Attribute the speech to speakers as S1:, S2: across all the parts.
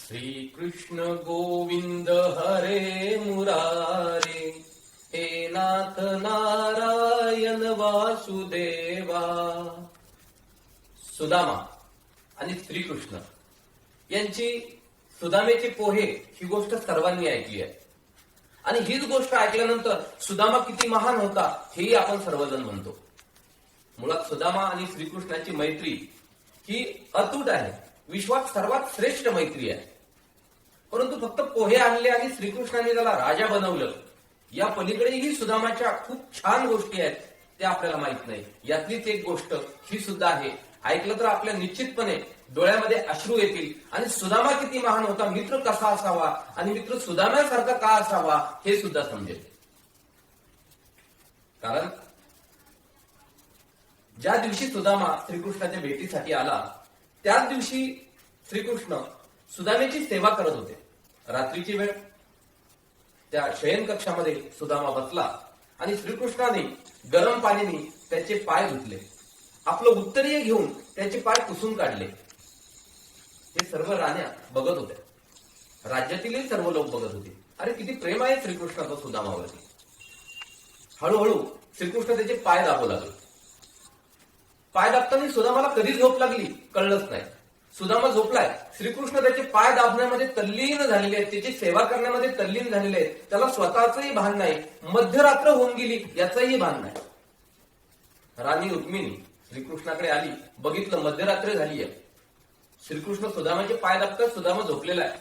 S1: श्री कृष्ण गोविंद हरे मुरारे, हे नाथ नारायण वासुदेवा. सुदामा आणि श्रीकृष्ण यांची सुदामेचे पोहे ही गोष्ट सर्वांनी ऐकली आहे. आणि हीच गोष्ट ऐकल्यानंतर सुदामा किती महान होता हेही आपण सर्वजण म्हणतो. मुळात सुदामा आणि श्रीकृष्णाची मैत्री ही अतूट आहे, विश्वात सर्वात श्रेष्ठ मैत्री आहे. परंतु फक्त पोहे आणले आणि श्रीकृष्णाने त्याला राजा बनवलं, या पलीकडेही सुदामाच्या खूप छान गोष्टी आहेत, त्या आपल्याला माहित नाही. यातलीच एक गोष्ट ही सुद्धा आहे, ऐकलं तर आपल्या निश्चितपणे डोळ्यामध्ये अश्रू येतील. आणि सुदामा किती महान होता, मित्र कसा असावा आणि मित्र सुदाम्यासारखा का असावा हे सुद्धा समजेल. कारण ज्या दिवशी सुदामा श्रीकृष्णाच्या भेटीसाठी आला, त्याच दिवशी श्रीकृष्ण सुदामेची सेवा करत होते. रात्रीची वेळ, त्या शयन कक्षामध्ये सुदामा बसला आणि श्रीकृष्णाने गरम पाण्याने त्याचे पाय धुतले, आपलं उत्तरीय घेऊन त्याचे पाय पुसून काढले. हे सर्व राण्या बघत होत्या, राज्यातीलही सर्व लोक बघत होते. अरे किती प्रेम आहे श्रीकृष्णाचं सुदामावरती. हळूहळू श्रीकृष्ण त्याचे पाय दाबू लागले. पाय दाबताना सुदामाला कधी झोप लागली कळलंच नाही. सुदामा झोपलाय, श्रीकृष्ण त्याचे पाय दाबण्यामध्ये तल्लीन झालेले आहेत, त्याची सेवा करण्यामध्ये तल्लीन झालेले आहेत. त्याला स्वतःचंही भान नाही, मध्यरात्र होऊन गेली याचंही भान नाही. राणी रुक्मिणी श्रीकृष्णाकडे आली, बघितलं मध्यरात्र झाली आहे. श्रीकृष्ण सुदामाचे पाय दाबतात, सुदामा झोपलेला आहे.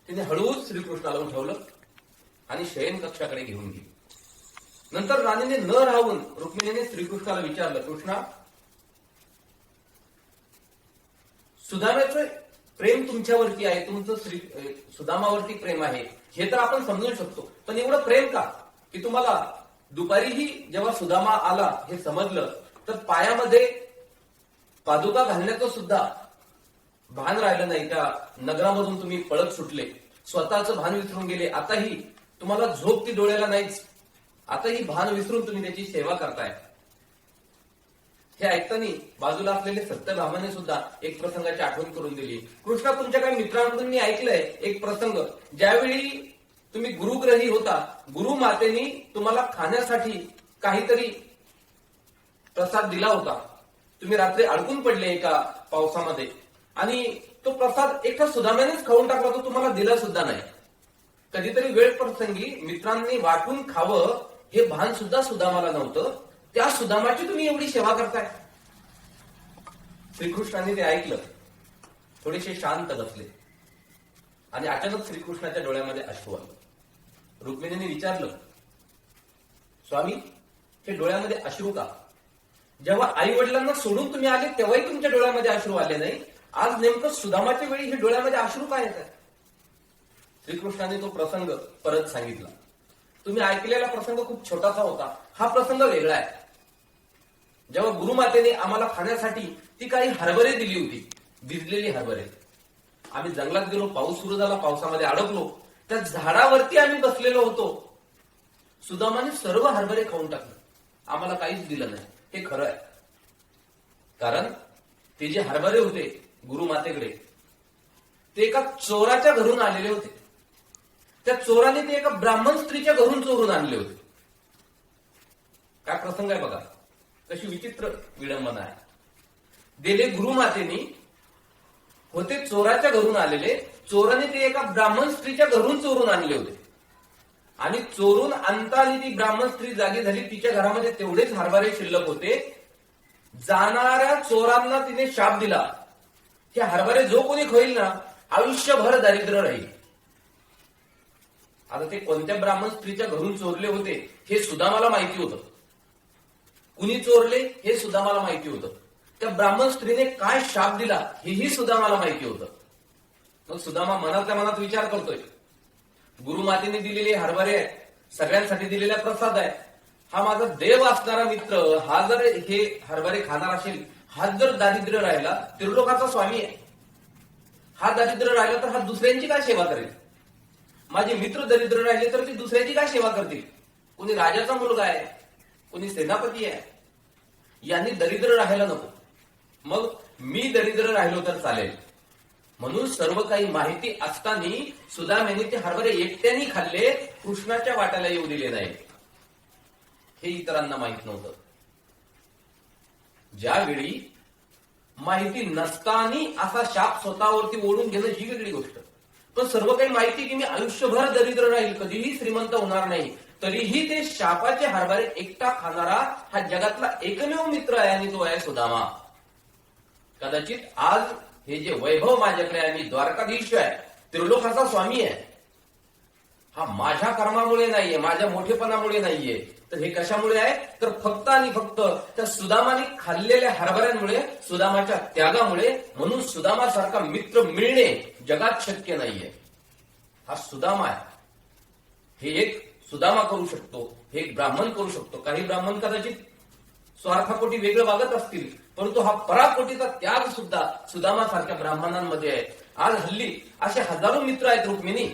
S1: तिने हळूच श्रीकृष्णाला उठवलं आणि शयन कक्षाकडे घेऊन गेली. नंतर राणीने न राहून रुक्मिणीने श्रीकृष्णाला विचारलं, कृष्णा, सुदामाचं प्रेम तुमच्यावरती आहे, तुमचं सुदामावरती प्रेम आहे हे तर आपण समजू शकतो, पण एवढं प्रेम का की तुम्हाला दुपारीही जेव्हा सुदामा आला हे समजलं तर पायामध्ये पादुका घालण्याचं सुद्धा भान राहिलं नाही. त्या नगरामधून तुम्ही पळत सुटले, स्वतःचं भान विसरून गेले. आताही तुम्हाला झोप ती डोळ्याला नाहीच, आताही भान विसरून तुम्ही त्याची सेवा करताय. हे ऐकताना बाजूला असलेले सत्यभामाने सुद्धा एक प्रसंगाची आठवण करून दिली. कृष्णा, तुमच्या काही मित्रांकडून मी ऐकलंय एक प्रसंग, ज्यावेळी तुम्ही गुरुग्रही होता, गुरुमातेनी तुम्हाला खाण्यासाठी काहीतरी प्रसाद दिला होता. तुम्ही रात्री अडकून पडले एका पावसामध्ये आणि तो प्रसाद एका सुदाम्यानेच खाऊन टाकला, तो तुम्हाला दिला सुद्धा नाही. कधीतरी वेळ प्रसंगी मित्रांनी वाटून खावं हे भान सुद्धा सुदामाला नव्हतं, त्या सुदामाची तुम्ही एवढी सेवा करताय. श्रीकृष्णाने ते ऐकलं, थोडेसे शांत बसले आणि अचानक श्रीकृष्णाच्या डोळ्यामध्ये अश्रू आले. रुक्मिणीने विचारलं, स्वामी, हे डोळ्यामध्ये अश्रू का? जेव्हा आई वडिलांना सोडून तुम्ही आले तेव्हाही तुमच्या डोळ्यामध्ये अश्रू आले नाही, आज नेमकं सुदामाच्या वेळी हे डोळ्यामध्ये अश्रू का येत आहे? श्रीकृष्णाने तो प्रसंग परत सांगितला. तुम्ही ऐकलेला प्रसंग खूप छोटासा होता, हा प्रसंग वेगळा आहे. जेव्हा गुरुमातेने आम्हाला खाण्यासाठी ती काही हरभरे दिली होती, भिजलेली हरभरे. आम्ही जंगलात गेलो, पाऊस सुरू झाला, पावसामध्ये अडकलो, त्या झाडावरती आम्ही बसलेलो होतो. सुदामाने सर्व हरभरे खाऊन टाकले, आम्हाला काहीच दिलं नाही. हे खरं आहे, कारण ते जे हरभरे होते गुरुमातेकडे, ते एका चोराच्या घरून आलेले होते. त्या चोराने ते एका ब्राह्मण स्त्रीच्या घरून चोरून आणले होते. काय प्रसंग आहे बघा, कशी विचित्र विडंबना आहे. दिले गुरुमातेनी होते चोराच्या घरून आलेले, चोराने ते एका ब्राह्मण स्त्रीच्या घरून चोरून आणले होते. आणि चोरून आणता आणि ती ब्राह्मण स्त्री जागी झाली, तिच्या घरामध्ये तेवढेच हरभरे शिल्लक होते. जाणाऱ्या चोरांना तिने शाप दिला, की हरभरे जो कोणी खाईल ना, आयुष्यभर दारिद्र्य राहील. आता ते कोणत्या ब्राह्मण स्त्रीच्या घरून चोरले होते हे सुद्धा मला माहिती होतं, कुणी चोरले हे सुद्धा मला माहिती होतं, त्या ब्राह्मण स्त्रीने काय शाप दिला हेही सुद्धा मला माहिती होतं. मग सुदामा मनातल्या मनात विचार करतोय, गुरुमातेने दिलेले हरभरे आहेत, सगळ्यांसाठी दिलेला प्रसाद आहे, हा माझा देव असणारा मित्र, हा जर हे हरभरे खाणार असेल, हा जर दारिद्र्य राहिला, त्रिलोकाचा स्वामी आहे, हा दारिद्र्य राहिला तर हा दुसऱ्यांची काय सेवा करेल? माझे मित्र दरिद्र राहिले तर ते दुसऱ्याची काय सेवा करतील? कोणी राजाचा मुलगा आहे, कोणी सेनापती आहे, यांनी दरिद्र राहायला नको. मग मी दरिद्र राहिलो तर चालेल, म्हणून सर्व काही माहिती असताना सुदामेने ते हरभरे एकट्याने खाल्ले, कृष्णाच्या वाट्याला येऊ दिले नाही. हे इतरांना माहित नव्हतं. ज्यावेळी माहिती नसताना असा शाप स्वतःवरती ओढून घेणं ही वेगळी गोष्ट. पण सर्व काही माहिती की मी आयुष्यभर दरिद्र राहील, कधीही श्रीमंत होणार नाही, तरीही ते शापाचे हरभरे एकटा खाणारा हा जगातला एकमेव मित्र आहे आणि तो आहे सुदामा. कदाचित आज हे जे वैभव माझ्याकडे आहे, मी द्वारकाधीश आहे, त्रिलोकाचा स्वामी आहे, हा माझ्या कर्मामुळे नाहीये, माझ्या मोठेपणामुळे नाहीये, तर हे कशामुळे आहे, तर फक्त आणि फक्त त्या सुदामाने खाल्लेल्या हरभऱ्यांमुळे, सुदामाच्या त्यागामुळे. म्हणून सुदामासारखा मित्र मिळणे जगात शक्य नाहीये. हा सुदामा आहे. हे एक सुदामा करू शकतो, हे एक ब्राह्मण करू शकतो. काही ब्राह्मण कदाचित स्वार्थापोटी वेगळं वागत असतील, परंतु हा पराकोटीचा त्याग सुद्धा सुदामासारख्या ब्राह्मणांमध्ये आहे. आज हल्ली असे हजारो मित्र आहेत रुक्मिणी,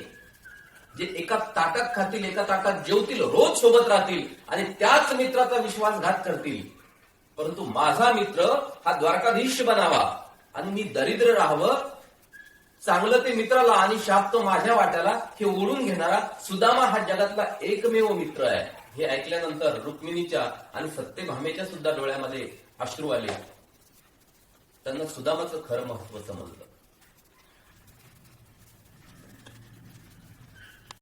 S1: जे एका ताटात खातील, एका ताटात जेवतील, रोज सोबत राहतील आणि त्याच मित्राचा विश्वासघात करतील. परंतु माझा मित्र हा द्वारकाधीश बनावा आणि मी दरिद्र राहावं, चांगलं ते मित्राला आणि शाप तो माझ्या वाट्याला, हे ओढून घेणारा सुदामा हा जगातला एकमेव मित्र आहे. हे ऐकल्यानंतर रुक्मिणीच्या आणि सत्यभामेच्या सुद्धा डोळ्यामध्ये अश्रू आले. त्यांना सुदामाचं खरं महत्व समजलं.